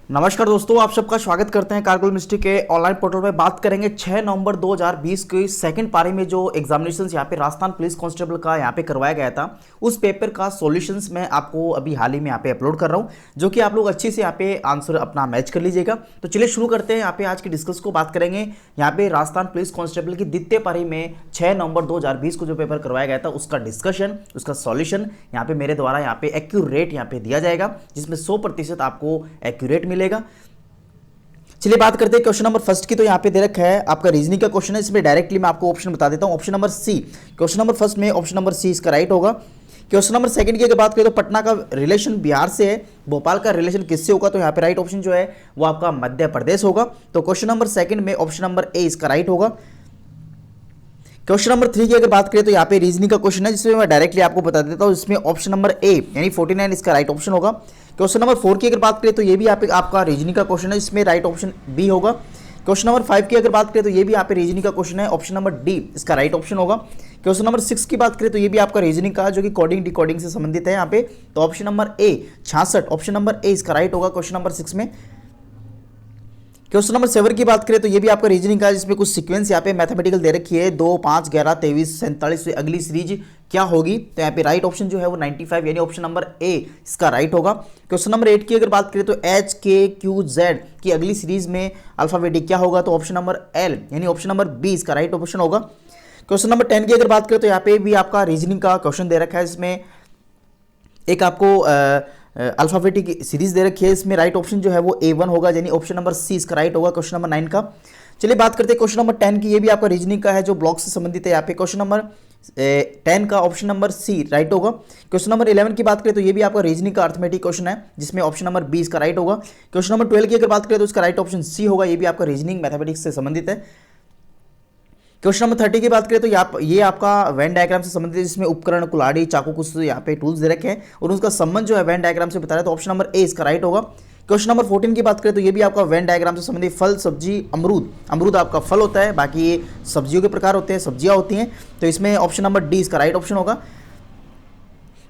नमस्कार दोस्तों, आप सबका स्वागत करते हैं कारगिल मिस्ट्री के ऑनलाइन पोर्टल में। बात करेंगे 6 नवंबर 2020 की सेकंड पारी में जो एग्जामिनेशंस यहाँ पे राजस्थान पुलिस कांस्टेबल का यहाँ पे करवाया गया था, उस पेपर का सॉल्यूशंस मैं आपको अभी हाल ही में यहाँ पे अपलोड कर रहा हूँ, जो कि आप लोग अच्छे से यहाँ पे आंसर अपना मैच कर लीजिएगा। तो चलिए शुरू करते हैं। यहाँ पे आज की डिस्कस को बात करेंगे। यहाँ पे राजस्थान पुलिस कांस्टेबल की द्वितीय पारी में 6 नवंबर 2020 को जो पेपर करवाया गया था, उसका डिस्कशन, उसका सॉल्यूशन यहाँ पे मेरे द्वारा यहाँ पे एक्यूरेट यहाँ पे दिया जाएगा, जिसमें 100% आपको एक्यूरेट मिलेगा। चलिए बात करते हैं क्वेश्चन नंबर फर्स्ट की। तो यहाँ पे दे रखा है आपका रीजनिंग का क्वेश्चन है, इसमें डायरेक्टली मैं आपको ऑप्शन बता देता हूँ। Option number C, question number first में ऑप्शन नंबर सी इसका राइट होगा। क्वेश्चन नंबर सेकंड की अगर बात करें तो पटना का रिलेशन बिहार से है, भोपाल का रिलेशन किससे होगा? तो यहाँ पे राइट ऑप्शन जो है वो आपका मध्य प्रदेश होगा। तो क्वेश्चन नंबर सेकंड में ऑप्शन नंबर ए इसका राइट होगा। क्वेश्चन नंबर 3 की अगर बात करें तो यहाँ पे रीजनिंग का क्वेश्चन है, जिसमें मैं डायरेक्टली आपको बता देता हूँ। इसमें ऑप्शन नंबर ए यानी 49 इसका राइट ऑप्शन होगा। क्वेश्चन नंबर 4 की अगर बात करें तो ये भी आपका रीजनिंग का क्वेश्चन है, इसमें राइट ऑप्शन बी होगा। क्वेश्चन नंबर 5 की अगर बात करें तो ये भी यहाँ पे रीजनिंग का क्वेश्चन है, ऑप्शन नंबर डी इसका राइट ऑप्शन होगा। क्वेश्चन नंबर 6 की बात करें तो ये भी आपका रीजनिंग का, जो कि कोडिंग डिकोडिंग से संबंधित है यहाँ पे। तो ऑप्शन नंबर ए 66, ऑप्शन नंबर ए इसका राइट होगा क्वेश्चन नंबर 6 में। क्वेश्चन नंबर 7 की बात करें तो ये भी आपका रीजनिंग का है, जिसमें कुछ सीक्वेंस यहाँ पे मैथमेटिकल दे रखी है, 2, 5, 11, 23, 47 से अगली सीरीज क्या होगी? तो यहाँ पे राइट ऑप्शन जो है वो 95 यानी ऑप्शन नंबर ए इसका राइट होगा। क्वेश्चन नंबर 8 की अगर बात करें तो एच के क्यू जेड की अगली सीरीज में अल्फाबेटिक क्या होगा? तो ऑप्शन नंबर एल यानी ऑप्शन नंबर बी इसका राइट ऑप्शन होगा। क्वेश्चन नंबर 10 की अगर बात करें तो यहाँ पे भी आपका रीजनिंग का क्वेश्चन दे रखा है, इसमें एक आपको अल्फाबेटिक सीरीज दे रखी है, इसमें राइट ऑप्शन जो है वो A1 होगा यानी ऑप्शन नंबर सी इसका राइट होगा क्वेश्चन नंबर 9 का। चलिए बात करते हैं क्वेश्चन नंबर 10 की। ये भी आपका रीजनिंग का है, जो ब्लॉक से संबंधित है। यहाँ पे क्वेश्चन नंबर 10 का ऑप्शन नंबर सी राइट होगा। क्वेश्चन नंबर 11 की बात करें तो ये भी आपका रीजनिंग का अर्थमेटिक क्वेश्चन है, जिसमें ऑप्शन नंबर बी इसका राइट होगा। क्वेश्चन नंबर 12 की अगर बात करें तो इसका राइट ऑप्शन सी होगा, ये भी आपका रीजनिंग मैथमेटिक्स से संबंधित है। क्वेश्चन नंबर 30 की बात करें तो ये आपका वेन डायग्राम से संबंधित है, जिसमें उपकरण, कुल्हाड़ी, चाकू, कुछ यहाँ पे टूल्स दे रखे हैं और उसका संबंध जो है वेन डायग्राम से बता रहा है। तो ऑप्शन नंबर ए इसका राइट होगा। क्वेश्चन नंबर 14 की बात करें तो ये भी आपका वेन डायग्राम से संबंधित, फल, सब्जी, अमरूद आपका फल होता है, बाकी ये सब्जियों के प्रकार होते हैं, सब्जियां होती हैं। तो इसमें ऑप्शन नंबर डी इसका राइट ऑप्शन होगा।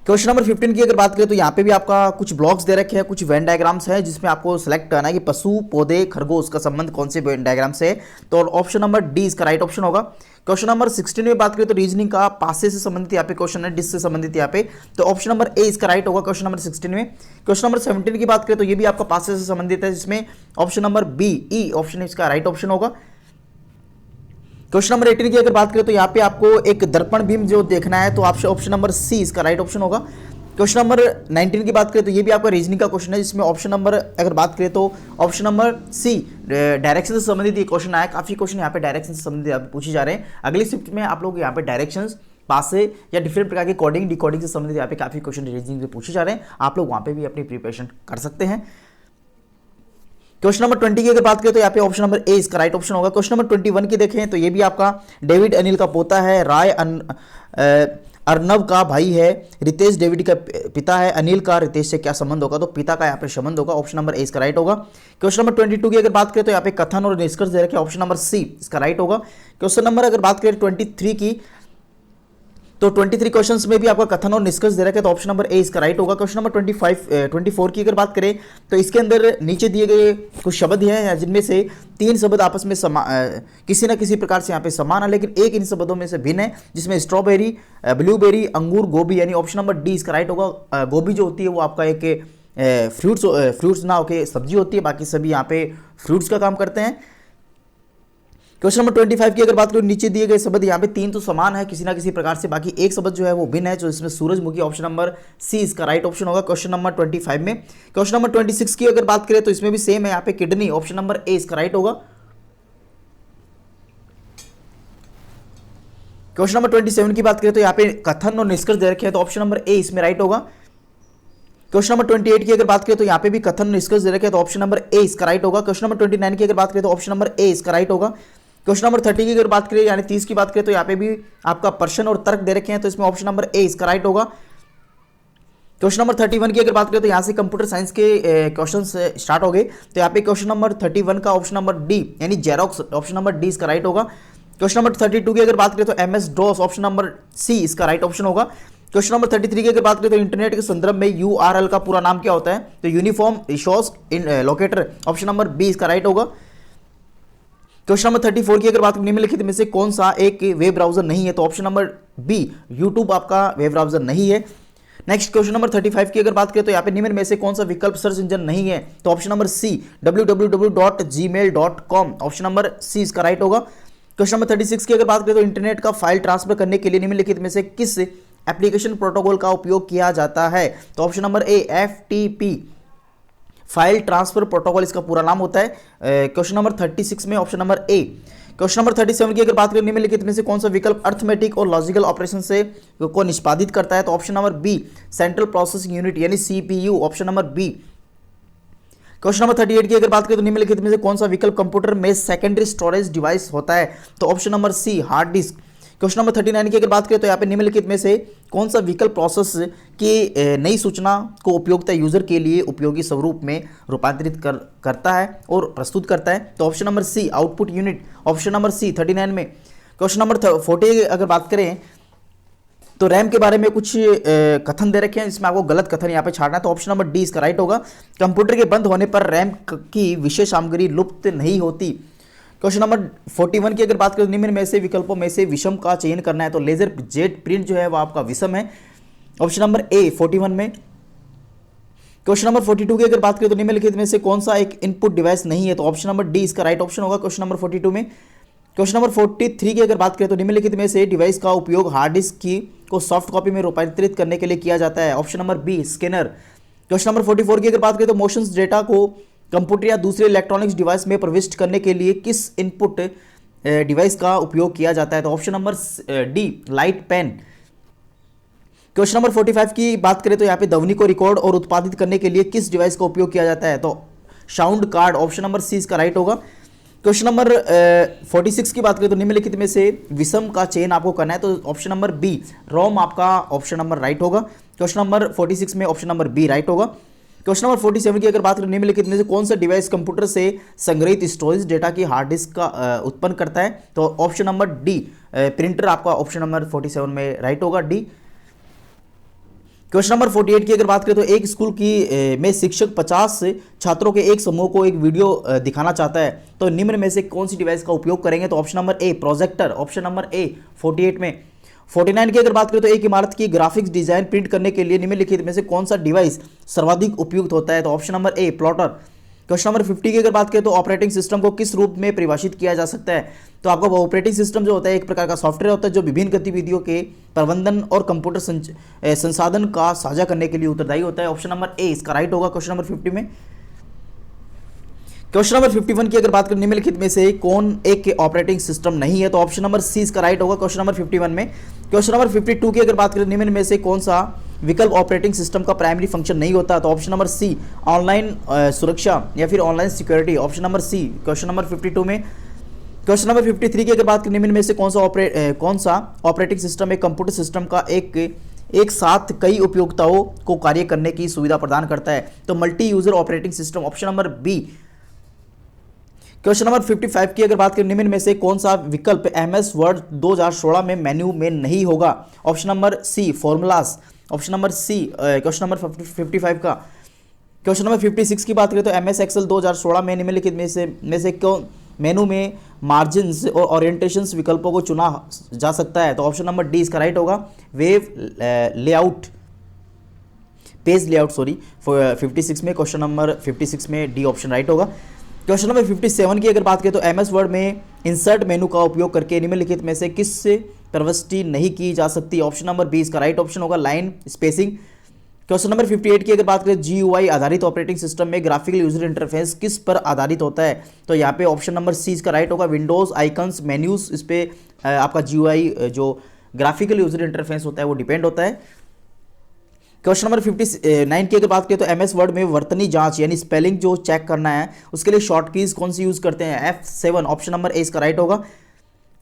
क्वेश्चन नंबर 15 की अगर बात करें तो यहाँ पे भी आपका कुछ ब्लॉक्स दे रखे हैं, कुछ वेन डायग्राम्स हैं, जिसमें आपको सेलेक्ट करना है कि पशु, पौधे, खरगोश का संबंध कौन से वेन डायग्राम से है। तो ऑप्शन नंबर डी इसका राइट ऑप्शन होगा। क्वेश्चन नंबर 16 में बात करें तो रीजनिंग का पासे से संबंधित यहाँ पे क्वेश्चन है, डिस से संबंधित यहाँ पे। तो ऑप्शन नंबर ए इसका राइट होगा क्वेश्चन नंबर 16 में। क्वेश्चन नंबर 17 की बात करें तो ये भी आपका पासे से संबंधित है, जिसमें option number B E option इसका राइट ऑप्शन होगा। क्वेश्चन नंबर 18 की अगर बात करें तो यहाँ पे आपको एक दर्पण बीम जो देखना है, तो ऑप्शन नंबर सी इसका राइट ऑप्शन होगा। क्वेश्चन नंबर 19 की बात करें तो ये भी आपका रीजनिंग का क्वेश्चन है, जिसमें ऑप्शन नंबर अगर बात करें तो ऑप्शन नंबर सी डायरेक्शन से संबंधित ये क्वेश्चन आया। काफी क्वेश्चन यहाँ पे डायरेक्शन से संबंधित पूछे जा रहे हैं। अगली शिफ्ट में आप लोग यहाँ पे डायरेक्शंस, पासे या डिफरेंट प्रकार के कोडिंग डिकोडिंग से संबंधित यहाँ पे काफी क्वेश्चन रीजनिंग से पूछे जा रहे हैं। आप लोग वहाँ पे भी अपनी प्रिपरेशन कर सकते हैं। क्वेश्चन नंबर 20 की अगर बात करें तो यहाँ पे ऑप्शन नंबर ए इसका राइट ऑप्शन होगा। क्वेश्चन नंबर 21 की देखें तो ये भी आपका डेविड अनिल का पोता है, राय अर्नव का भाई है, रितेश डेविड का पिता है, अनिल का रितेश से क्या संबंध होगा? तो पिता का यहाँ पे संबंध होगा, ऑप्शन नंबर ए इसका राइट होगा। क्वेश्चन नंबर 22 की अगर बात करें तो यहाँ पे कथन और निष्कर्ष दे रखे, ऑप्शन नंबर सी इसका राइट होगा। क्वेश्चन नंबर अगर बात करें 23 की, तो 23 क्वेश्चंस में भी आपका कथन और निष्कर्ष दे रखा है, तो ऑप्शन नंबर ए इसका राइट होगा। क्वेश्चन नंबर 24 की अगर बात करें तो इसके अंदर नीचे दिए गए कुछ शब्द हैं, जिनमें से 3 शब्द आपस में किसी न किसी प्रकार से यहाँ पे समान है, लेकिन एक इन शब्दों में से भिन्न है, जिसमें स्ट्रॉबेरी, ब्लूबेरी, अंगूर, गोभी यानी ऑप्शन नंबर डी इसका राइट होगा। गोभी जो होती है वो आपका एक फ्रूट्स ना होकर सब्जी होती है, बाकी सभी यहाँ पे फ्रूट्स का काम करते हैं। क्वेश्चन नंबर 25 की अगर बात करें, नीचे दिए गए शब्द यहाँ पे 3 तो समान है किसी ना किसी प्रकार से, बाकी एक शब्द जो है वो भिन्न है, जो इसमें सूरजमुखी, ऑप्शन नंबर सी इसका राइट ऑप्शन होगा क्वेश्चन नंबर 25 में। क्वेश्चन नंबर 26 की अगर बात करें तो इसमें भी सेम है, यहाँ पे किडनी, ऑप्शन नंबर ए इसका राइट होगा। क्वेश्चन नंबर 27 की बात करें तो यहाँ पे कथन और निष्कर्ष दे रखे हैं, तो ऑप्शन नंबर ए इसमें राइट होगा। क्वेश्चन नंबर 28 की अगर बात करें तो यहाँ पे भी कथन निष्कर्ष दे रखे हैं, तो ऑप्शन नंबर ए इसका राइट होगा। क्वेश्चन नंबर 29 की अगर बात करें तो ऑप्शन नंबर ए इसका राइट होगा। क्वेश्चन नंबर 30 की अगर बात करें यानी 30 की बात करें तो यहाँ पे भी आपका प्रश्न और तर्क दे रखे हैं, तो इसमें ऑप्शन नंबर ए इसका राइट होगा। क्वेश्चन नंबर 31 की अगर बात करें तो यहाँ से कंप्यूटर साइंस के क्वेश्चन स्टार्ट हो गए, तो यहाँ पे क्वेश्चन नंबर 31 का ऑप्शन नंबर डी यानी जेरोक्स, ऑप्शन नंबर डी इसका राइट होगा। क्वेश्चन नंबर 32 की अगर बात करें तो MS DOS, option number C इसका राइट ऑप्शन होगा। क्वेश्चन नंबर 33 की अगर बात करें तो इंटरनेट के संदर्भ में यूआरएल का पूरा नाम क्या होता है? तो uniform resource locator, option number B इसका राइट होगा। क्वेश्चन नंबर 34 की अगर बात करें निम्नलिखित में से कौन सा एक वेब ब्राउजर नहीं है? तो ऑप्शन नंबर बी यूट्यूब आपका वेब ब्राउजर नहीं है। नेक्स्ट क्वेश्चन नंबर 35 की अगर बात करें तो यहाँ पे निम्न में से कौन सा विकल्प सर्च इंजन नहीं है? तो option number C www.gmail.com, option number C इसका राइट होगा। क्वेश्चन नंबर 36 की अगर बात करें तो इंटरनेट का फाइल ट्रांसफर करने के लिए निम्नलिखित में से किस एप्लीकेशन प्रोटोकॉल का उपयोग किया जाता है? तो ऑप्शन नंबर ए FTP, फाइल ट्रांसफर प्रोटोकॉल इसका पूरा नाम होता है। क्वेश्चन नंबर 36 में ऑप्शन नंबर ए। क्वेश्चन नंबर 37 की अगर बात करें निम्नलिखित में से कौन सा विकल्प अर्थमेटिक और लॉजिकल ऑपरेशन से को निष्पादित करता है? तो option number B central processing unit यानी CPU, option number B. Question number 38 की अगर बात करें तो निम्नलिखित में से कौन सा विकल्प कंप्यूटर में सेकेंडरी स्टोरेज डिवाइस होता है? तो option number C hard disk. Question number 39 की अगर बात करें तो यहाँ पे निम्नलिखित में से कौन सा विकल्प प्रोसेस की नई सूचना को उपयोगिता यूजर के लिए उपयोगी स्वरूप में रूपांतरित करता है और प्रस्तुत करता है? तो option number C output unit, option number C 39 में। क्वेश्चन नंबर 40 की अगर बात करें तो रैम के बारे में कुछ कथन दे रखे हैं, इसमें आपको गलत कथन यहाँ पे छाड़ना है, तो ऑप्शन नंबर डी इसका राइट होगा। कंप्यूटर के बंद होने पर रैम की विशेष सामग्री लुप्त नहीं होती। क्वेश्चन नंबर 41 की अगर बात करें निम्न में से विकल्पों में से विषम का चयन करना है? तो लेजर जेट प्रिंट जो है वो आपका विषम है, ऑप्शन नंबर ए 41 में। क्वेश्चन नंबर 42 की अगर बात करें तो निम्नलिखित में से कौन सा एक इनपुट डिवाइस नहीं है? तो ऑप्शन नंबर डी इसका राइट ऑप्शन होगा क्वेश्चन नंबर 42 में। क्वेश्चन नंबर 43 की अगर बात करें तो निम्नलिखित में से डिवाइस का उपयोग हार्ड डिस्क की को सॉफ्ट कॉपी में रूपांतरित करने के लिए किया जाता है? Option number B scanner. Question number 44 की अगर बात करें तो मोशंस डेटा को कंप्यूटर या दूसरे इलेक्ट्रॉनिक्स डिवाइस में प्रविष्ट करने के लिए किस इनपुट डिवाइस का उपयोग किया जाता है? तो option number D light pen. Question number 45 की बात करें तो यहाँ पे ध्वनि को रिकॉर्ड और उत्पादित करने के लिए किस डिवाइस का उपयोग किया जाता है? तो sound card, option number C इसका राइट होगा। क्वेश्चन नंबर 46 की बात करें तो निम्नलिखित में से विषम का चयन आपको करना है? तो ऑप्शन नंबर बी रोम आपका ऑप्शन नंबर राइट होगा। क्वेश्चन नंबर 46 में ऑप्शन नंबर बी राइट होगा। क्वेश्चन नंबर 47 की अगर बात करें निम्नलिखित में से कौन सा डिवाइस कंप्यूटर से संग्रहित स्टोरेज डेटा की हार्ड डिस्क का उत्पन्न करता है? तो ऑप्शन नंबर डी प्रिंटर आपका ऑप्शन नंबर 47 में राइट होगा, डी। क्वेश्चन नंबर 48 की अगर बात करें तो एक स्कूल की में शिक्षक 50 छात्रों के एक समूह को एक वीडियो दिखाना चाहता है, तो निम्न में से कौन सी डिवाइस का उपयोग करेंगे? तो ऑप्शन नंबर ए प्रोजेक्टर, ऑप्शन नंबर ए 48 में। 49 की अगर बात करें तो एक इमारत की ग्राफिक्स डिजाइन प्रिंट करने के लिए निम्नलिखित में से कौन सा डिवाइस सर्वाधिक उपयुक्त होता है? तो ऑप्शन नंबर ए प्लॉटर। क्वेश्चन नंबर 50 की अगर बात करें तो ऑपरेटिंग सिस्टम को किस रूप में परिभाषित किया जा सकता है? तो आपका ऑपरेटिंग सिस्टम जो होता है एक प्रकार का सॉफ्टवेयर होता है जो विभिन्न गतिविधियों के प्रबंधन और कंप्यूटर संसाधन का साझा करने के लिए उत्तरदायी होता है। ऑप्शन नंबर ए इसका राइट होगा क्वेश्चन नंबर 50 में। क्वेश्चन नंबर 51 की अगर बात करें निम्नलिखित में से कौन एक ऑपरेटिंग सिस्टम नहीं है? तो ऑप्शन नंबर सी इसका राइट होगा क्वेश्चन नंबर 51 में। क्वेश्चन नंबर 52 की अगर बात करें निम्न में से कौन सा विकल्प ऑपरेटिंग सिस्टम का प्राइमरी फंक्शन नहीं होता? तो ऑप्शन नंबर सी ऑनलाइन सुरक्षा या फिर online security, option number C question number 52 में। क्वेश्चन नंबर 53 की अगर बात करें निम्न में से कौन सा ऑपरेटिंग सिस्टम एक कंप्यूटर सिस्टम का एक साथ कई उपयोगिताओं को कार्य करने की सुविधा प्रदान करता है? तो multi user operating system, option number B. Question number 55 की अगर बात करें निम्न में से कौन सा विकल्प MS वर्ड 2016 में मेन्यू में नहीं होगा? Option number C formulas, option number C question number 55 का। क्वेश्चन नंबर 56 की बात करें तो MS एक्सेल 2016 में निम्नलिखित में से क्यों मेनू में मार्जिन्स और ओरिएंटेशंस विकल्पों को चुना जा सकता है? तो ऑप्शन नंबर डी इसका राइट होगा wave layout, page layout sorry 56 में, क्वेश्चन नंबर 56 में डी ऑप्शन राइट होगा। क्वेश्चन नंबर 57 की अगर बात करें तो MS वर्ड में इंसर्ट मेनू का उपयोग करके निम्नलिखित में से किस प्रविष्टि नहीं की जा सकती? ऑप्शन नंबर बी इसका राइट ऑप्शन होगा लाइन स्पेसिंग। क्वेश्चन नंबर 58 की अगर बात करें GUI आधारित ऑपरेटिंग सिस्टम में ग्राफिकल यूजर इंटरफेस किस पर आधारित होता है? तो यहाँ पे ऑप्शन नंबर सी इसका राइट होगा विंडोज आइकन्स मेन्यूज, इस पे आपका GUI जो ग्राफिकल यूजर इंटरफेस होता है वो डिपेंड होता है। क्वेश्चन नंबर 59 की अगर बात करें तो MS वर्ड में वर्तनी जांच यानी स्पेलिंग जो चेक करना है उसके लिए शॉर्ट कीज कौन सी यूज करते हैं? F7, ऑप्शन नंबर ए इसका राइट होगा।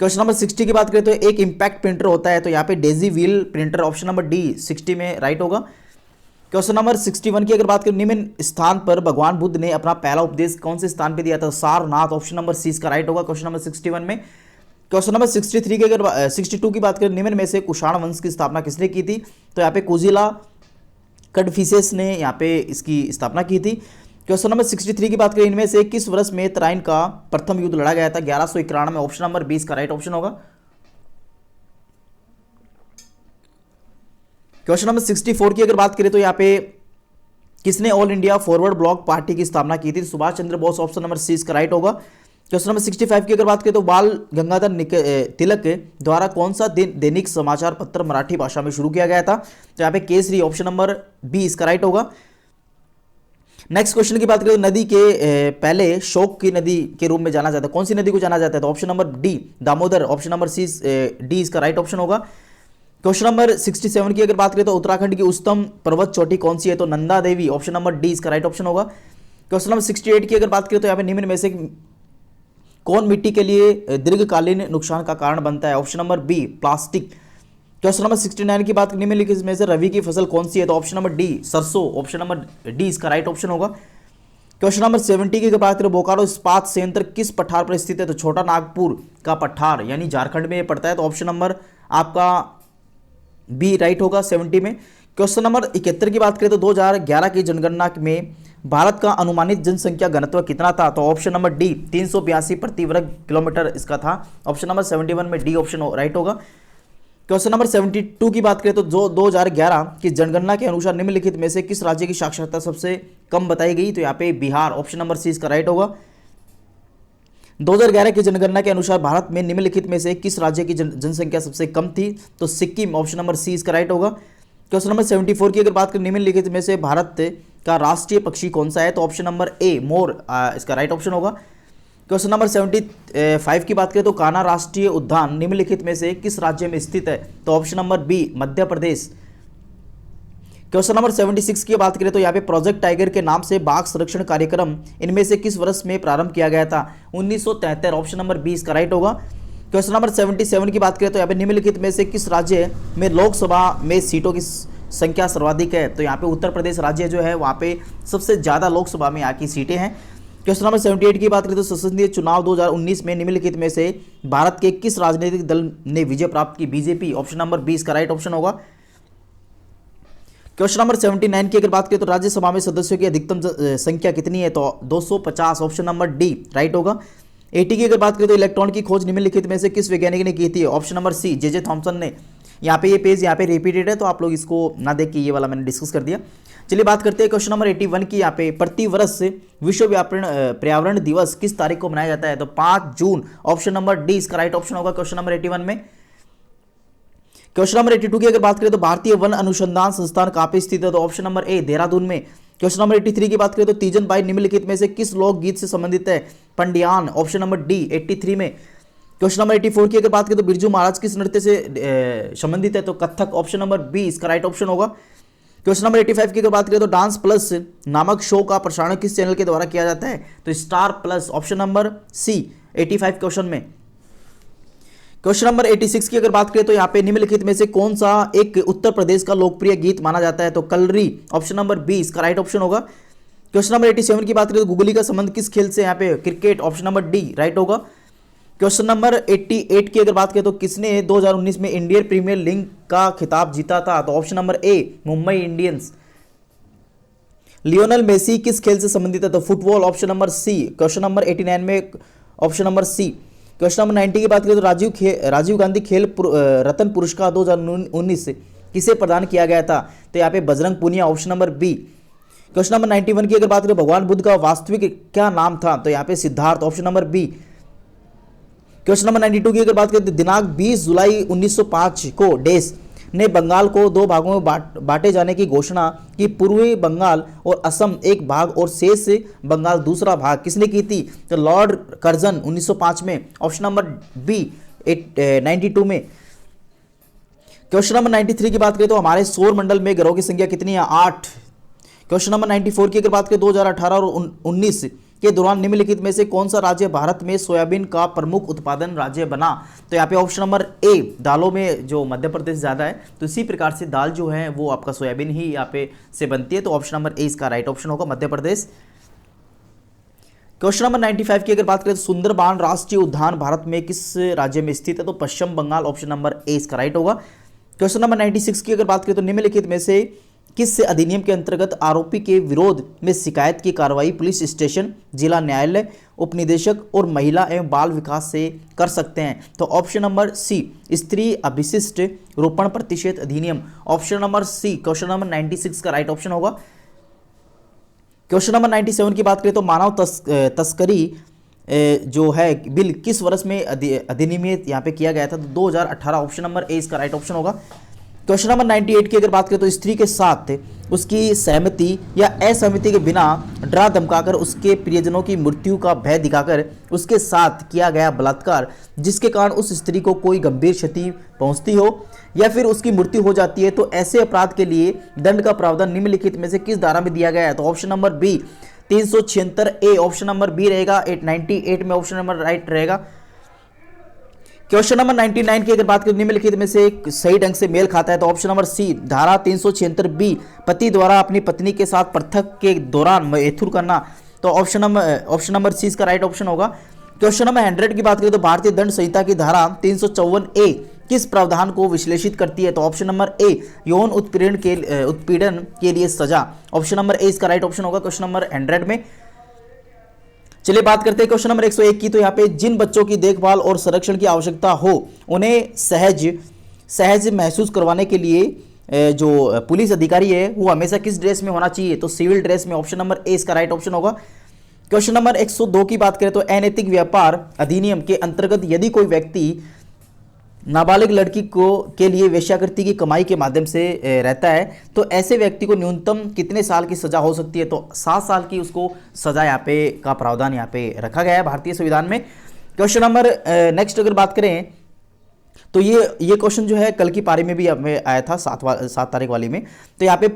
क्वेश्चन नंबर 60 की बात करें तो एक इम्पैक्ट प्रिंटर होता है, तो यहाँ पे Daisy wheel printer, option number D 60 में राइट होगा। क्वेश्चन नंबर 61 की अगर बात करें निम्न स्थान पर भगवान बुद्ध ने अपना पहला उपदेश कौन से स्थान पर दिया था? सारनाथ, ऑप्शन नंबर सी इसका राइट होगा क्वेश्चन नंबर 61 में। क्वेश्चन नंबर 63 की अगर 62 की बात करें, निम्न में से कुषाण वंश की स्थापना किसने की थी? तो यहाँ पे कुजिला कडफिसेस ने यहाँ पे इसकी स्थापना की थी। क्वेश्चन नंबर 63 की बात करें, इनमें से किस वर्ष में तराइन का प्रथम युद्ध लड़ा गया था? 1191 में। ऑप्शन नंबर 20 का राइट ऑप्शन होगा। क्वेश्चन नंबर 64 की अगर बात करें तो यहाँ पे किसने all India forward block party की स्थापना की थी? Subhash Chandra Bose. Option number C इसका राइट होगा। क्वेश्चन नंबर 65 की अगर बात करें तो बाल गंगाधर तिलक द्वारा कौन सा दैनिक समाचार पत्र मराठी भाषा में शुरू किया गया था? तो यहाँ पे केसरी। ऑप्शन नंबर बी इसका राइट होगा। नेक्स्ट क्वेश्चन की बात करें तो नदी के पहले शोक की नदी के रूप में जाना जाता है, कौन सी नदी को जाना जाता है? तो option number D Damodar. Option number C D इसका राइट ऑप्शन होगा। क्वेश्चन नंबर 67 की अगर बात करें तो उत्तराखंड की उच्चतम पर्वत चोटी कौन सी है? तो Nanda Devi. Option number D इसका राइट ऑप्शन होगा। क्वेश्चन नंबर 68 की अगर बात करें तो यहाँ पे निम्न में से कौन मिट्टी के लिए दीर्घकालीन नुकसान का कारण बनता है? Option number B plastic. Question number 69 की बात निम्नलिखित में से रवि की फसल कौन सी है? तो ऑप्शन नंबर डी सरसों। ऑप्शन नंबर डी इसका राइट ऑप्शन होगा। क्वेश्चन नंबर 70 की अगर बात करें, बोकारो इस्पात संयंत्र किस पठार पर स्थित है? तो छोटा नागपुर का पठार यानी झारखंड में पड़ता है। तो ऑप्शन नंबर आपका बी राइट होगा 70 में। क्वेश्चन नंबर 71 की बात करें तो 2011 की जनगणना में भारत का अनुमानित जनसंख्या घनत्व कितना था? तो ऑप्शन नंबर डी 382 प्रति वर्ग किलोमीटर इसका था। ऑप्शन नंबर 71 में डी ऑप्शन राइट होगा। क्वेश्चन नंबर 72 की बात करें तो जो 2011 की जनगणना के अनुसार निम्नलिखित में से किस राज्य की साक्षरता सबसे कम बताई गई? तो यहाँ पे बिहार। ऑप्शन नंबर सी इसका राइट होगा। 2011 की जनगणना के अनुसार भारत में निम्नलिखित में से किस राज्य की जनसंख्या सबसे कम थी? तो सिक्किम। ऑप्शन नंबर सी इसका राइट होगा। क्वेश्चन नंबर 74 की अगर बात करें, निम्नलिखित में से भारत का राष्ट्रीय पक्षी कौन सा है? तो ऑप्शन नंबर ए मोर इसका राइट ऑप्शन होगा। क्वेश्चन नंबर 75 की बात करें तो कान्हा राष्ट्रीय उद्यान निम्नलिखित में से किस राज्य में स्थित है? तो option number B Madhya Pradesh. Question number 76 की बात करें तो यहाँ पे प्रोजेक्ट टाइगर के नाम से बाघ संरक्षण कार्यक्रम इनमें से किस वर्ष में प्रारंभ किया गया था? 1973। ऑप्शन नंबर बी इसका राइट होगा। क्वेश्चन नंबर 77 की बात करें तो यहाँ पे निम्नलिखित में से किस राज्य में लोकसभा में सीटों की संख्या सर्वाधिक है? तो यहाँ पे उत्तर प्रदेश राज्य जो है वहाँ पे सबसे ज़्यादा लोकसभा में यहाँ की सीटें हैं। क्वेश्चन नंबर 78 की बात करें तो संसदीय चुनाव 2019 में निम्नलिखित में से भारत के किस राजनीतिक दल ने विजय प्राप्त की? बीजेपी। ऑप्शन नंबर बी इसका राइट ऑप्शन होगा। क्वेश्चन नंबर 79 की अगर बात करें तो राज्यसभा में सदस्यों की अधिकतम संख्या कितनी है? तो 250। ऑप्शन नंबर डी राइट होगा। 80 की अगर बात करें तो इलेक्ट्रॉन की खोज निम्नलिखित में से किस वैज्ञानिक ने की थी? Option number C J Thomson ने। यहाँ पे ये पेज यहाँ पे रिपीटेड है तो आप लोग इसको ना देख के ये वाला मैंने डिस्कस कर दिया। चलिए बात करते हैं क्वेश्चन नंबर 81 की। यहाँ पे प्रति वर्ष विश्व पर्यावरण दिवस किस तारीख को मनाया जाता है? तो 5 जून। ऑप्शन नंबर डी इसका राइट ऑप्शन होगा क्वेश्चन नंबर 81 में। क्वेश्चन नंबर 82 की अगर बात करें तो भारतीय वन अनुसंधान संस्थान कहाँ पे स्थित है? तो ऑप्शन नंबर ए देहरादून में। क्वेश्चन नंबर 83 की बात करें तो तीजन बाई निम्नलिखित में से किस लोकगीत से संबंधित है? पंडियान। ऑप्शन नंबर डी 83 में। क्वेश्चन नंबर 84 की अगर बात करें तो बिरजू महाराज किस नृत्य से संबंधित है? तो कथक। ऑप्शन नंबर बी इसका राइट ऑप्शन होगा। क्वेश्चन नंबर 85 की अगर बात करें तो डांस प्लस नामक शो का प्रसारण किस चैनल के द्वारा किया जाता है? तो Star Plus. Option number C 85 question में। क्वेश्चन नंबर 86 की अगर बात करें तो यहाँ पे निम्नलिखित में से कौन सा एक उत्तर प्रदेश का लोकप्रिय गीत माना जाता है? तो कलरी। ऑप्शन नंबर बी इसका राइट ऑप्शन होगा। क्वेश्चन नंबर 87 की बात करें तो गुगली का संबंध किस खेल से? यहाँ पे cricket. Option number D right होगा। क्वेश्चन नंबर 88 की अगर बात करें तो किसने 2019 में इंडियन प्रीमियर लीग का खिताब जीता था? तो option number A Mumbai Indians. Lionel Messi किस खेल से संबंधित है? तो football. Option number C. Question number 89 में option number C. Question number 90 की बात करें तो राजीव गांधी खेल रत्न पुरस्कार 2019 किसे प्रदान किया गया था? तो यहाँ पे Bajrang Punia. Option number B. Question number 91 की अगर बात करें भगवान बुद्ध का वास्तविक क्या नाम था? तो यहाँ पे Siddharth. Option number B. Question number 92 की अगर बात करें तो दिनांक 20 जुलाई 1905 को डेस ने बंगाल को 2 भागों में बांटे जाने की घोषणा की। पूर्वी बंगाल और असम एक भाग और शेष बंगाल दूसरा भाग किसने की थी? तो लॉर्ड कर्जन 1905 में। ऑप्शन नंबर बी 92 में। क्वेश्चन नंबर 93 की बात करें तो हमारे सौर मंडल में ग्रहों की संख्या कितनी है? 8। क्वेश्चन नंबर 94 की अगर बात करें 2018 और 19 के दौरान निम्नलिखित में से कौन सा राज्य भारत में सोयाबीन का प्रमुख उत्पादन राज्य बना? तो यहाँ पे ऑप्शन नंबर ए दालों में जो मध्य प्रदेश ज़्यादा है तो इसी प्रकार से दाल जो है वो आपका सोयाबीन ही यहाँ पे से बनती है। तो ऑप्शन नंबर ए इसका राइट ऑप्शन होगा मध्य प्रदेश। क्वेश्चन नंबर 95 की अगर बात करें तो सुंदरबान राष्ट्रीय उद्यान भारत में किस राज्य में स्थित है, तो पश्चिम बंगाल, ऑप्शन नंबर ए इसका राइट होगा। क्वेश्चन नंबर 96 की अगर बात करें तो निम्नलिखित में से किस अधिनियम के अंतर्गत आरोपी के विरोध में शिकायत की कार्रवाई पुलिस स्टेशन, जिला न्यायालय, उपनिदेशक और महिला एवं बाल विकास से कर सकते हैं, तो ऑप्शन नंबर सी स्त्री अभिशिष्ट रोपण प्रतिषेध अधिनियम, option number C question number 96 का राइट ऑप्शन होगा। क्वेश्चन नंबर 97 की बात करें तो मानव तस्करी जो है बिल किस वर्ष में अधिनियमित यहाँ पे किया गया था, तो 2018, ऑप्शन नंबर ए इसका राइट ऑप्शन होगा। क्वेश्चन नंबर 98 की अगर बात करें तो स्त्री के साथ उसकी सहमति या असहमति के बिना डरा धमकाकर उसके प्रियजनों की मृत्यु का भय दिखाकर उसके साथ किया गया बलात्कार जिसके कारण उस स्त्री को कोई गंभीर क्षति पहुंचती हो या फिर उसकी मृत्यु हो जाती है, तो ऐसे अपराध के लिए दंड का प्रावधान निम्नलिखित में से किस धारा में दिया गया है, तो ऑप्शन नंबर बी 376 ए, ऑप्शन नंबर बी रहेगा 898 में ऑप्शन नंबर राइट रहेगा। क्वेश्चन नंबर 99 की अगर बात करें निम्नलिखित में से सही ढंग से मेल खाता है, तो ऑप्शन नंबर सी धारा 376 बी पति द्वारा अपनी पत्नी के साथ पृथक के दौरान मैथुन करना, तो ऑप्शन नंबर सी इसका राइट ऑप्शन होगा। क्वेश्चन नंबर 100 की बात करें तो भारतीय दंड संहिता की धारा 354 ए किस प्रावधान को विश्लेषित करती है, तो ऑप्शन नंबर ए यौन उत्पीड़न के लिए सजा, ऑप्शन नंबर ए इसका राइट ऑप्शन होगा क्वेश्चन नंबर 100 में। चलिए बात करते हैं क्वेश्चन नंबर 101 की, तो यहाँ पे जिन बच्चों की देखभाल और संरक्षण की आवश्यकता हो उन्हें सहज महसूस करवाने के लिए जो पुलिस अधिकारी है वो हमेशा किस ड्रेस में होना चाहिए, तो सिविल ड्रेस में, ऑप्शन नंबर ए इसका राइट ऑप्शन होगा। क्वेश्चन नंबर 102 की बात करें तो अनैतिक व्यापार अधिनियम के अंतर्गत यदि कोई व्यक्ति नाबालिग लड़की को के लिए वेश्याकृति की कमाई के माध्यम से रहता है तो ऐसे व्यक्ति को न्यूनतम कितने साल की सजा हो सकती है, तो 7 साल की उसको सजा यहाँ पे का प्रावधान यहाँ पे रखा गया है भारतीय संविधान में। क्वेश्चन नंबर नेक्स्ट अगर बात करें तो ये क्वेश्चन जो है कल की पारी में भी हमें आया था 7 तारीख वाली में, तो यहाँ पे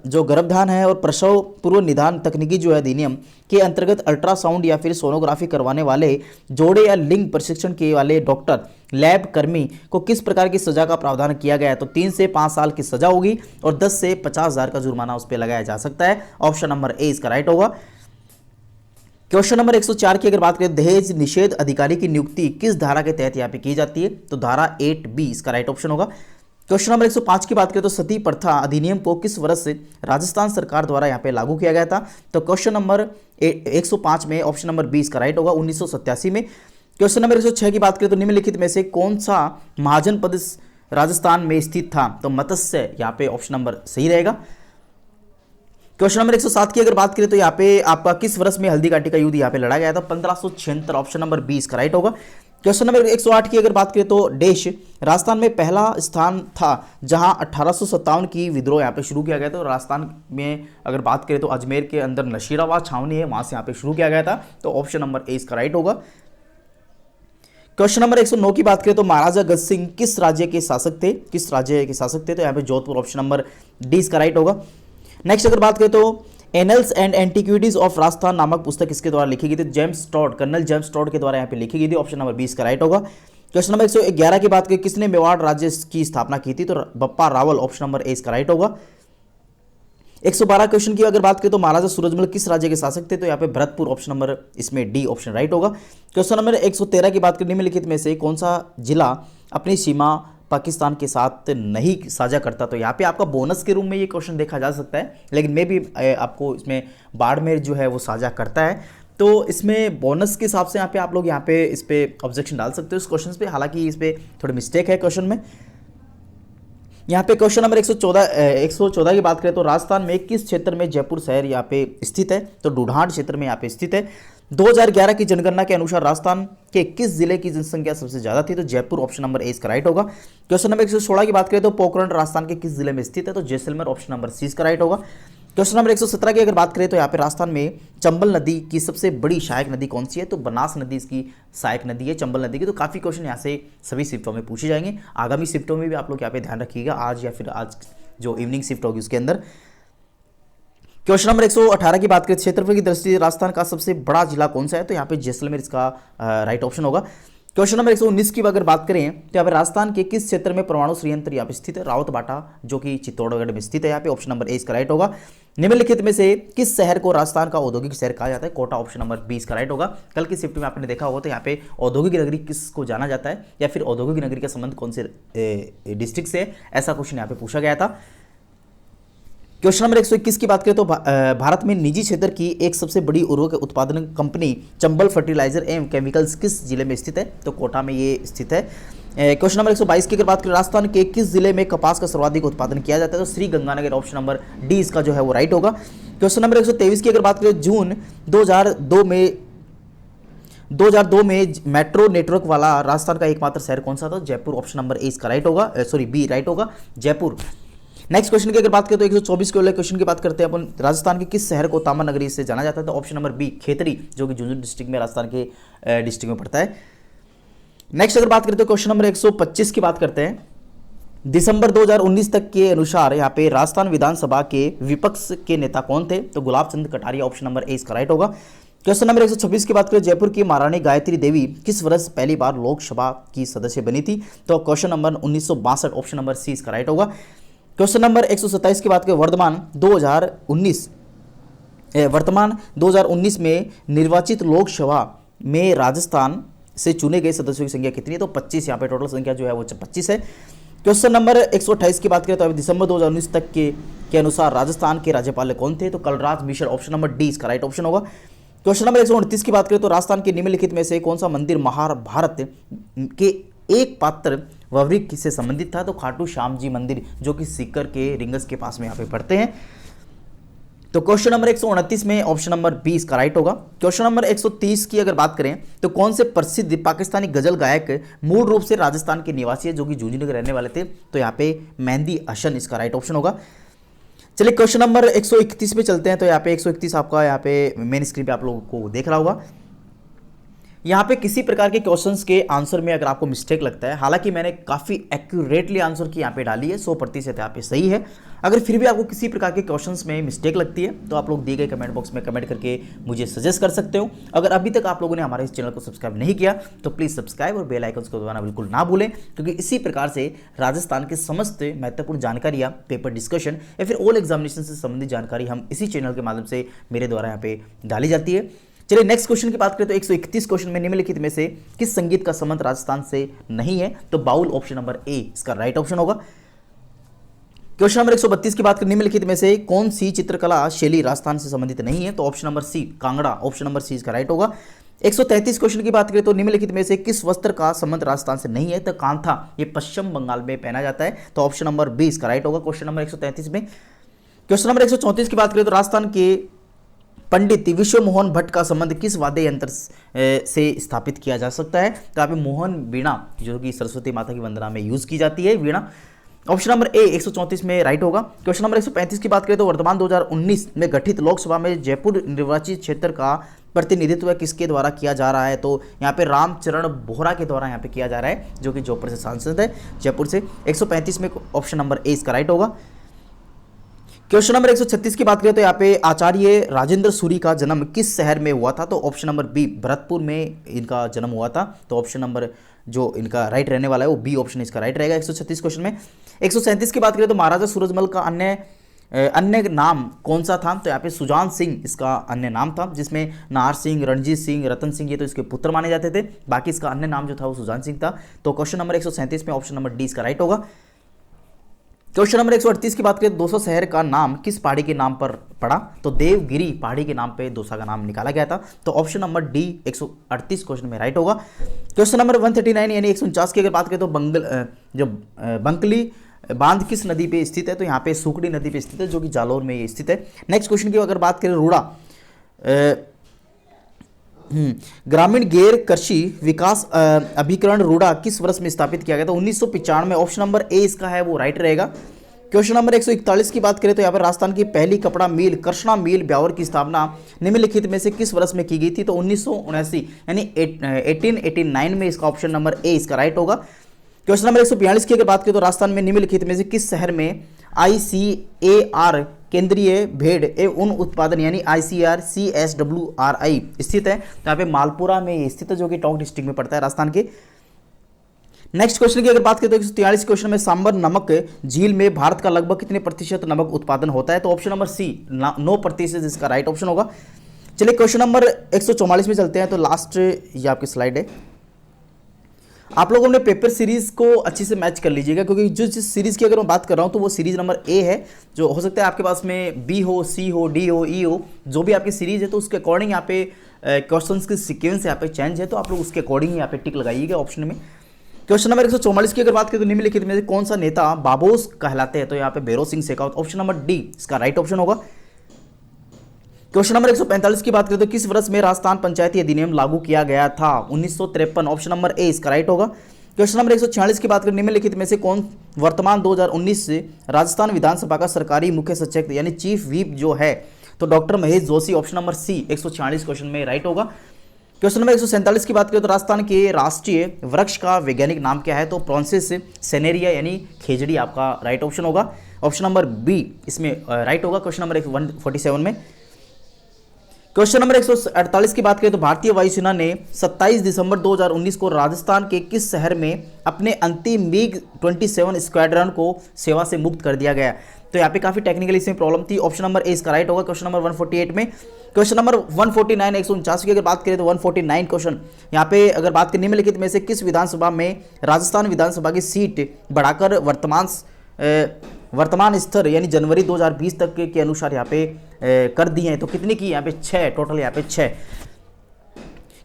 जो गर्भधान है और प्रसव पूर्व निदान तकनीकी जो है अधिनियम के अंतर्गत अल्ट्रासाउंड या फिर सोनोग्राफी करवाने वाले जोड़े या लिंग प्रशिक्षण के वाले डॉक्टर लैब कर्मी को किस प्रकार की सजा का प्रावधान किया गया है, तो 3 से 5 साल की सजा होगी और 10 से 50,000 का जुर्माना उस पर लगाया जा सकता है, ऑप्शन नंबर ए इसका राइट होगा। क्वेश्चन नंबर 104 की अगर बात करें दहेज निषेध अधिकारी की नियुक्ति किस धारा के तहत यहाँ पे की जाती है, तो धारा 8B इसका राइट ऑप्शन होगा। क्वेश्चन नंबर 105 की बात करें तो सती प्रथा अधिनियम को किस वर्ष से राजस्थान सरकार द्वारा यहाँ पे लागू किया गया था, तो क्वेश्चन नंबर 105 में ऑप्शन नंबर बी इसका राइट होगा 1987 में। क्वेश्चन नंबर 106 की बात करें तो निम्नलिखित में से कौन सा महाजनपद राजस्थान में स्थित था, तो मत्स्य यहाँ पे ऑप्शन नंबर सही रहेगा। क्वेश्चन नंबर 107 की अगर बात करें तो यहाँ पे आपका किस वर्ष में हल्दी घाटी का युद्ध यहाँ पे लड़ा गया था, 1576, ऑप्शन नंबर 20 का राइट होगा। क्वेश्चन नंबर 108 की अगर बात करें तो देश राजस्थान में पहला स्थान था जहां 1857 की विद्रोह यहाँ पे शुरू किया गया था, तो राजस्थान में अगर बात करें तो अजमेर के अंदर नशीराबाद छावनी है वहां से यहाँ पे शुरू किया गया था, तो ऑप्शन नंबर ए इसका राइट होगा। क्वेश्चन नंबर 109 की बात करें तो महाराजा गज सिंह किस राज्य के शासक थे, तो यहाँ पे जोधपुर, ऑप्शन नंबर डी इसका राइट होगा। नेक्स्ट अगर बात करें तो annuls and antiquities of Rajasthan नामक पुस्तक किसके द्वारा लिखी गई थी, कर्नल जेम्स टॉड के द्वारा यहाँ पे लिखी गई थी, ऑप्शन नंबर 20 का राइट होगा। क्वेश्चन नंबर 111 की बात करें किसने मेवाड़ राज्य की स्थापना की थी, तो बप्पा रावल, ऑप्शन नंबर ए इसका राइट होगा। 112 क्वेश्चन की अगर बात करें तो महाराजा सूरजमल किस राज्य के शासक थे, तो यहाँ पे भरतपुर, ऑप्शन नंबर इसमें डी ऑप्शन राइट होगा। क्वेश्चन नंबर 113 की बात करें निम्नलिखित में से कौन सा जिला अपनी सीमा पाकिस्तान के साथ नहीं साझा करता, तो यहाँ पे आपका बोनस के रूप में ये क्वेश्चन देखा जा सकता है, लेकिन मैं भी आपको इसमें बाड़मेर जो है वो साझा करता है, तो इसमें बोनस के हिसाब से यहाँ पे आप लोग यहाँ पे इस पे ऑब्जेक्शन डाल सकते हो इस क्वेश्चन पे, हालांकि इस पे थोड़ी मिस्टेक है क्वेश्चन में। यहाँ पे क्वेश्चन नंबर 114 की बात करें तो राजस्थान में किस क्षेत्र में जयपुर शहर यहाँ पे स्थित है, तो ढूढ़ान क्षेत्र में यहाँ पे स्थित है। 2011 की जनगणना के अनुसार राजस्थान के किस जिले की जनसंख्या सबसे ज्यादा थी, तो जयपुर, ऑप्शन नंबर ए इसका राइट होगा। क्वेश्चन नंबर 116 की बात करें तो पोखरण राजस्थान के किस जिले में स्थित है, तो जैसलमेर, ऑप्शन नंबर सी इसका राइट होगा। क्वेश्चन नंबर 117 की अगर बात करें तो यहाँ पे राजस्थान में चंबल नदी की सबसे बड़ी सहायक नदी कौन सी है, तो बनास नदी इसकी सहायक नदी है चंबल नदी की, तो काफी क्वेश्चन यहाँ से सभी शिफ्टों में पूछे जाएंगे, आगामी शिफ्टों में भी आप लोग यहाँ पे ध्यान रखिएगा, आज या फिर आज जो इवनिंग शिफ्ट होगी उसके अंदर। क्वेश्चन नंबर 118 की बात करें क्षेत्रफल की दृष्टि से राजस्थान का सबसे बड़ा जिला कौन सा है, तो यहाँ पे जैसलमेर इसका राइट ऑप्शन होगा। क्वेश्चन नंबर 119 की अगर बात करें तो यहाँ पे राजस्थान के किस क्षेत्र में परमाणु संयंत्र यहाँ पे स्थित है? रावतबाटा, जो कि चित्तौड़गढ़ में स्थित है। यहाँ पे ऑप्शन नंबर ए इसका राइट होगा। निम्नलिखित में से किस शहर को राजस्थान का औद्योगिक शहर कहा जाता है? कोटा, ऑप्शन नंबर बी इसका राइट होगा। कल की शिफ्ट में आपने देखा होगा तो यहाँ पे औद्योगिक नगरी किसको जाना जाता है, या फिर औद्योगिक नगरी का संबंध कौन से डिस्ट्रिक्ट से, ऐसा क्वेश्चन यहाँ पे पूछा गया था। क्वेश्चन नंबर 121 की बात करें तो भारत में निजी क्षेत्र की एक सबसे बड़ी उर्वरक उत्पादन कंपनी चंबल फर्टिलाइजर एवं केमिकल्स किस जिले में स्थित है? तो कोटा में ये स्थित है। क्वेश्चन नंबर 122 की अगर बात करें, राजस्थान के किस जिले में कपास का सर्वाधिक उत्पादन किया जाता है? तो Shri Ganganagar, option number D इसका जो है वो राइट होगा। क्वेश्चन नंबर 123 की अगर बात करें, जून 2002 में मेट्रो नेटवर्क वाला राजस्थान का एकमात्र शहर कौन सा था? जयपुर, ऑप्शन नंबर ए इसका राइट होगा, सॉरी बी राइट होगा, जयपुर। नेक्स्ट क्वेश्चन की अगर बात करें तो 124 के वाले क्वेश्चन की बात करते हैं अपन, राजस्थान के किस शहर को तामा नगरी से जाना जाता है? तो ऑप्शन नंबर बी खेतरी, जो कि झुंझुनू डिस्ट्रिक्ट में राजस्थान के डिस्ट्रिक्ट में पड़ता है। नेक्स्ट अगर बात करें तो क्वेश्चन नंबर 125 की बात करते हैं, दिसंबर 2019 तक के अनुसार यहाँ पे राजस्थान विधानसभा के विपक्ष के नेता कौन थे? तो गुलाब चंद कटारिया, ऑप्शन नंबर ए इसका राइट होगा। क्वेश्चन नंबर 126 की बात करें, जयपुर की महारानी गायत्री देवी किस वर्ष पहली बार लोकसभा की सदस्य बनी थी? तो question number 1962, option number C इसका राइट होगा। क्वेश्चन नंबर 127 की बात करें, वर्तमान 2019 में निर्वाचित लोकसभा में राजस्थान से चुने गए सदस्यों की संख्या कितनी है? तो 25, यहाँ पे टोटल संख्या जो है वो 25 है। क्वेश्चन नंबर 128 की बात करें तो दिसंबर 2019 तक के अनुसार राजस्थान के राज्यपाल कौन थे? तो Kalraj Mishra, option number D इसका राइट ऑप्शन होगा। क्वेश्चन नंबर 129 की बात करें तो राजस्थान के निम्नलिखित में से कौन सा मंदिर महाभारत के एक पात्र ववृक से संबंधित था? तो खाटू श्याम जी मंदिर, जो कि सीकर के रिंगस के पास में यहाँ पे पड़ते हैं। तो क्वेश्चन नंबर 129 में ऑप्शन नंबर बी इसका राइट होगा। क्वेश्चन नंबर 130 की अगर बात करें तो कौन से प्रसिद्ध पाकिस्तानी गजल गायक मूल रूप से राजस्थान के निवासी है, जो कि झुंझुनू के रहने वाले थे? तो यहाँ पे मेहंदी हसन इसका राइट ऑप्शन होगा। चलिए क्वेश्चन नंबर 131 पे चलते हैं। तो यहाँ पे 131 आपका यहाँ पे मेन स्क्रीन पे आप लोगों को देख रहा होगा। यहाँ पे किसी प्रकार के क्वेश्चंस के आंसर में अगर आपको मिस्टेक लगता है, हालांकि मैंने काफ़ी एक्यूरेटली आंसर की यहाँ पे डाली है, 100% यहाँ पे सही है। अगर फिर भी आपको किसी प्रकार के क्वेश्चंस में मिस्टेक लगती है तो आप लोग दिए गए कमेंट बॉक्स में कमेंट करके मुझे सजेस्ट कर सकते हो। अगर अभी तक आप लोगों ने हमारे इस चैनल को सब्सक्राइब नहीं किया तो प्लीज़ सब्सक्राइब और बेल आइकन्स को दबाना बिल्कुल ना भूलें, क्योंकि इसी प्रकार से राजस्थान के समस्त महत्वपूर्ण जानकारियाँ, पेपर डिस्कशन या फिर ऑल एग्जामिनेशन से संबंधित जानकारी हम इसी चैनल के माध्यम से मेरे द्वारा यहाँ पे डाली जाती है। चलिए नेक्स्ट क्वेश्चन की बात करें तो 131 क्वेश्चन में निम्नलिखित में से किस संगीत का संबंध राजस्थान से नहीं है? तो बाउल, ऑप्शन नंबर ए इसका राइट ऑप्शन होगा। क्वेश्चन नंबर 132 की बात करें, निम्नलिखित में से कौन सी चित्रकला शैली राजस्थान से संबंधित नहीं है? तो option number C Kangra, option number C इसका राइट होगा। 133 क्वेश्चन की बात करें तो निम्नलिखित में से किस वस्त्र का संबंध राजस्थान से नहीं है? तो कांथा, ये पश्चिम बंगाल में पहना जाता है, तो ऑप्शन नंबर बी इसका राइट होगा क्वेश्चन नंबर 133 में। क्वेश्चन नंबर 134 की बात करें तो राजस्थान के पंडित विश्व मोहन भट्ट का संबंध किस वाद्य यंत्र से स्थापित किया जा सकता है? तो यहाँ पे मोहन वीणा, जो कि सरस्वती माता की वंदना में यूज की जाती है, वीणा, ऑप्शन नंबर ए 134 में राइट होगा। क्वेश्चन नंबर 135 की बात करें तो वर्तमान 2019 में गठित लोकसभा में जयपुर निर्वाचित क्षेत्र का प्रतिनिधित्व किसके द्वारा किया जा रहा है? तो यहाँ पे रामचरण बोहरा के द्वारा यहाँ पे किया जा रहा है, जो कि जयपुर से सांसद है, जयपुर से। 135 में ऑप्शन नंबर ए इसका राइट होगा। क्वेश्चन नंबर 136 की बात करें तो यहाँ पे आचार्य राजेंद्र सूरी का जन्म किस शहर में हुआ था? तो ऑप्शन नंबर बी भरतपुर में इनका जन्म हुआ था, तो ऑप्शन नंबर जो इनका राइट रहने वाला है वो बी ऑप्शन इसका राइट रहेगा 136 क्वेश्चन में। 137 की बात करें तो महाराजा सूरजमल का अन्य नाम कौन सा था? तो यहाँ पे सुजान सिंह इसका अन्य नाम था, जिसमें नाहर सिंह, रणजीत सिंह, रतन सिंह ये तो इसके पुत्र माने जाते थे, बाकी इसका अन्य नाम जो था वो सुजान सिंह था। तो क्वेश्चन नंबर 137 में ऑप्शन नंबर डी इसका राइट होगा। क्वेश्चन नंबर 138 की बात करें, 200 शहर का नाम किस पहाड़ी के नाम पर पड़ा? तो देवगिरी पहाड़ी के नाम पे दौसा का नाम निकाला गया था, तो ऑप्शन नंबर डी 138 क्वेश्चन में राइट होगा। क्वेश्चन नंबर 139 यानी 149 की अगर बात करें तो बंकली बांध किस नदी पे स्थित है? तो यहाँ पे सुकड़ी नदी पे स्थित है, जो कि जालौर में स्थित है। नेक्स्ट क्वेश्चन की अगर बात करें, रूड़ा ग्रामीण गैर कृषि विकास अभिकरण रूड़ा किस वर्ष में स्थापित किया गया था? 1995 ऑप्शन नंबर ए इसका है वो राइट रहेगा। क्वेश्चन नंबर 141 की बात करें तो यहाँ पर राजस्थान की पहली कपड़ा मिल कृष्णा मिल ब्यावर की स्थापना निम्नलिखित में से किस वर्ष में की गई थी? तो 1979 यानी 1889 में इसका ऑप्शन नंबर ए इसका राइट होगा। क्वेश्चन नंबर 142 की अगर बात करें तो राजस्थान में निम्नलिखित में से किस शहर में ICAR केंद्रीय भेड़ एवं उन उत्पादन यानी ICRCSWRI स्थित है। तो यहाँ पे मालपुरा में ये स्थित है, जो कि टोंक डिस्ट्रिक्ट में पड़ता है राजस्थान के। नेक्स्ट क्वेश्चन की अगर बात करें तो 143 क्वेश्चन में सांबर नमक झील में भारत का लगभग कितने प्रतिशत नमक उत्पादन होता है? तो ऑप्शन नंबर सी 9% इसका राइट ऑप्शन होगा। चलिए क्वेश्चन नंबर 144 में चलते हैं। तो लास्ट ये आपकी स्लाइड है। आप लोगों ने पेपर सीरीज को अच्छे से मैच कर लीजिएगा, क्योंकि जिस सीरीज की अगर मैं बात कर रहा हूं तो वो सीरीज नंबर ए है, जो हो सकता है आपके पास में बी हो, सी हो, डी हो, ई हो, जो भी आपकी सीरीज है तो उसके अकॉर्डिंग यहाँ पे क्वेश्चंस की सीक्वेंस यहाँ पे चेंज है, तो आप लोग उसके अकॉर्डिंग यहाँ पे टिक लगाइएगा ऑप्शन में। क्वेश्चन नंबर 144 की अगर बात करें तो निम्नलिखित में से कौन सा नेता बाबोस कहलाते हैं? तो यहाँ पे Bhairon Singh Shekhawat, option number D इसका राइट ऑप्शन होगा। क्वेश्चन नंबर 145 की बात करें तो किस वर्ष में राजस्थान पंचायती अधिनियम लागू किया गया था? 1953, ऑप्शन नंबर ए इसका राइट होगा। क्वेश्चन नंबर 146 की बात करें निम्नलिखित में से कौन वर्तमान 2019 से राजस्थान विधानसभा का सरकारी मुख्य सचेतक यानी चीफ व्हिप जो है? तो doctor Mahesh Joshi, option number C 146 question में राइट होगा। क्वेश्चन नंबर 147 की बात करें तो राजस्थान के राष्ट्रीय वृक्ष का वैज्ञानिक नाम क्या है? तो प्रोन्सिस सेनेरिया यानी खेजड़ी आपका राइट ऑप्शन होगा। ऑप्शन नंबर बी इसमें राइट होगा क्वेश्चन नंबर 147 में। क्वेश्चन नंबर 148 की बात करें तो भारतीय वायुसेना ने 27 दिसंबर 2019 को राजस्थान के किस शहर में अपने अंतिम मिग 27 स्क्वाड्रन को सेवा से मुक्त कर दिया गया? तो यहाँ पे काफी टेक्निकली इसमें प्रॉब्लम थी, ऑप्शन नंबर ए इसका राइट होगा क्वेश्चन नंबर 148 में। क्वेश्चन नंबर 149 149 की अगर बात करें तो 149 क्वेश्चन यहाँ पे अगर बात करें निम्नलिखित में से किस विधानसभा में राजस्थान विधानसभा की सीट बढ़ाकर वर्तमान स्तर यानी जनवरी 2020 तक के अनुसार यहाँ पे कर दी हैं? तो कितनी की? यहाँ पे 6 टोटल, यहाँ पे 6।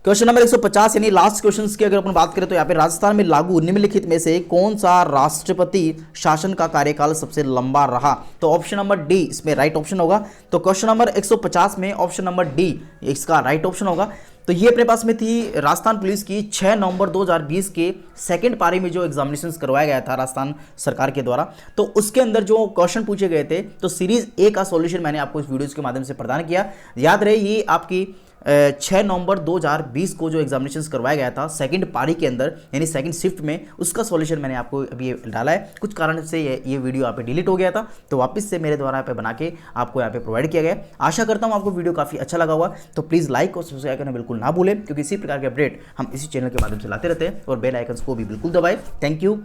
क्वेश्चन नंबर 150 यानी लास्ट क्वेश्चंस की अगर अपन बात करें तो यहाँ पे राजस्थान में लागू निम्नलिखित में से कौन सा राष्ट्रपति शासन का कार्यकाल सबसे लंबा रहा? तो ऑप्शन नंबर डी इसमें राइट ऑप्शन होगा। तो क्वेश्चन नंबर 150 में ऑप्शन नंबर डी इसका राइट ऑप्शन होगा। तो ये अपने पास में थी राजस्थान पुलिस की 6 नवंबर 2020 के सेकंड पारी में जो एग्जामिनेशंस करवाया गया था राजस्थान सरकार के द्वारा, तो उसके अंदर जो क्वेश्चन पूछे गए थे तो सीरीज ए का सॉल्यूशन मैंने आपको इस वीडियोस के माध्यम से प्रदान किया। याद रहे ये आपकी 6 नवंबर 2020 को जो एग्जामिनेशंस करवाया गया था सेकंड पारी के अंदर यानी सेकंड शिफ्ट में, उसका सॉल्यूशन मैंने आपको अभी डाला है। कुछ कारण से ये वीडियो यहाँ पे डिलीट हो गया था, तो वापस से मेरे द्वारा यहाँ पे बना के आपको यहाँ पे प्रोवाइड किया गया। आशा करता हूँ आपको वीडियो काफ़ी अच्छा लगा हुआ, तो प्लीज़ लाइक और सब्सक्राइब करना बिल्कुल ना भूलें, क्योंकि इसी प्रकार के अपडेट हम इसी चैनल के माध्यम से लाते रहते हैं। और बेल आइकन्स को भी बिल्कुल दबाएं। Thank you.